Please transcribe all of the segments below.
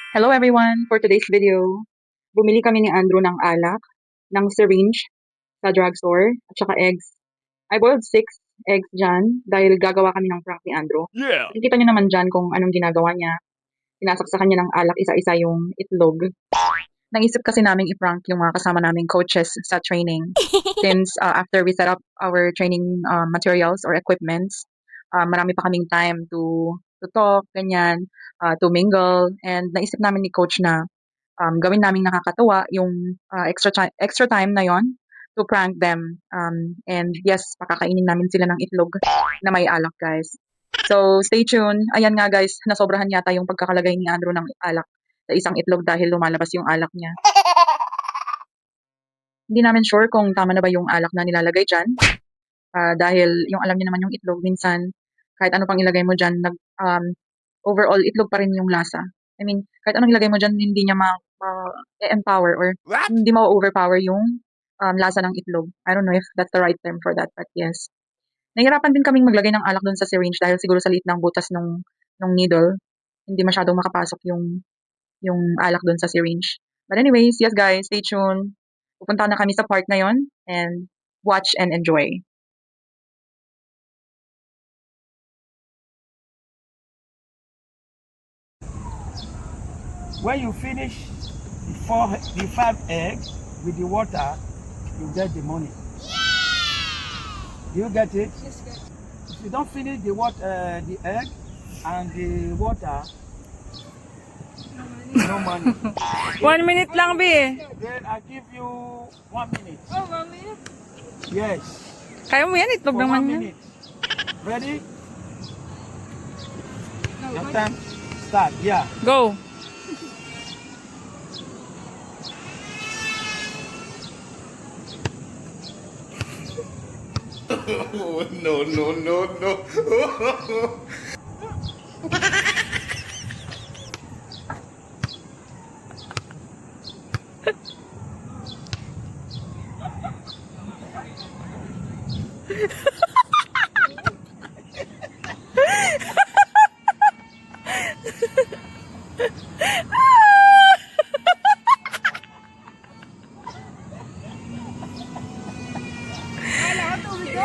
Hello everyone! For today's video, bumili kami ni Andrew ng alak, ng syringe sa drugstore, at saka eggs. I boiled 6 eggs dyan dahil gagawa kami ng prank ni Andrew. Yeah. Makikita niyo naman dyan kung anong ginagawa niya. Sinasaksakan niya ng alak isa-isa yung itlog. Naisip kasi naming i-prank yung mga kasama naming coaches sa training. Since after we set up our training materials or equipments, marami pa kaming time to talk, ganyan, to mingle. And naisip namin ni coach na gawin naming nakakatuwa yung extra time na yon to prank them. And yes, pakakainin namin sila ng itlog na may alak, guys. So, stay tuned. Ayan nga, guys, nasobrahan yata yung pagkakalagay ni Andrew ng alak sa isang itlog dahil lumalabas yung alak niya. Hindi namin sure kung tama na ba yung alak na nilalagay dyan. Dahil yung alam niyo naman yung itlog, minsan, kahit ano pang ilagay mo dyan, overall, itlog pa rin yung lasa. I mean, kahit anong ilagay mo dyan, hindi niya ma-empower or What? hindi ma-overpower yung lasa ng itlog. I don't know if that's the right term for that, but yes. Nahihirapan din kaming maglagay ng alak dun sa syringe dahil siguro sa liit ng butas nung needle, hindi masyadong makapasok yung alak dun sa syringe. But anyways, yes guys, stay tuned. Pupunta na kami sa part na yon and watch and enjoy. When you finish the 5 eggs with the water, you get the money. Do you get it? Yes, sir. If you don't finish the egg and the water, no money. 1 minute lang, Bi. Then I give you 1 minute. Oh, 1 minute? Yes. Kaya mo yan, itlog For 1 naman yan. minute. Ready? Your time start. Yeah. Go. Oh, no, no, no, no.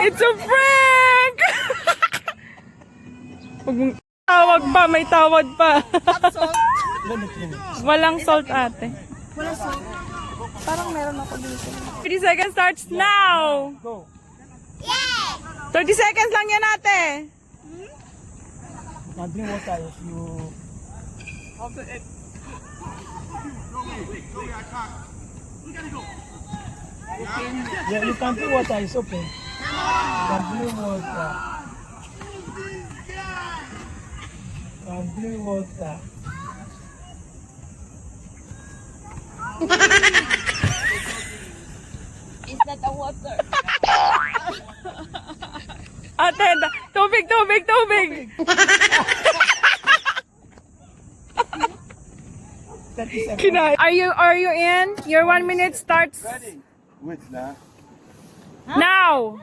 It's a prank! Huwag mong tawag pa, may tawad pa. Walang salt, ate. Walang salt? Parang meron ako dito. 30 seconds starts now! Go. 30 seconds lang yan, ate. You can drink water if you. Yeah, you can drink water. It's okay. You can drink water. You can drink water. Is that a water? Ate, tubig, tubig, tubig. 30 seconds. Are you in? Your 1 minute starts Ready? Wait now. now.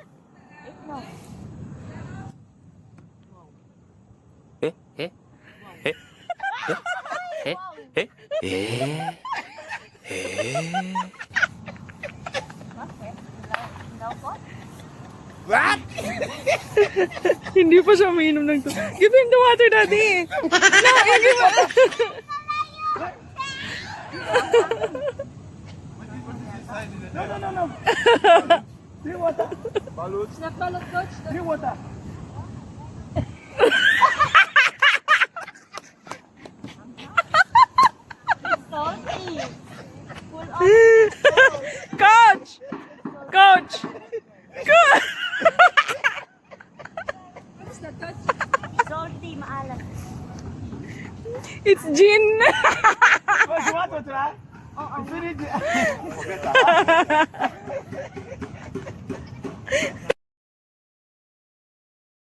What? Hindi pa siya umiinom ng tubig. Give him the water, daddy. No, give him. No. Drink water. It's not balut, coach. Drink water. Salty. Coach! Coach! Coach! What's that, coach? Salty, maalat. It's gin. What you want to try? You finish the.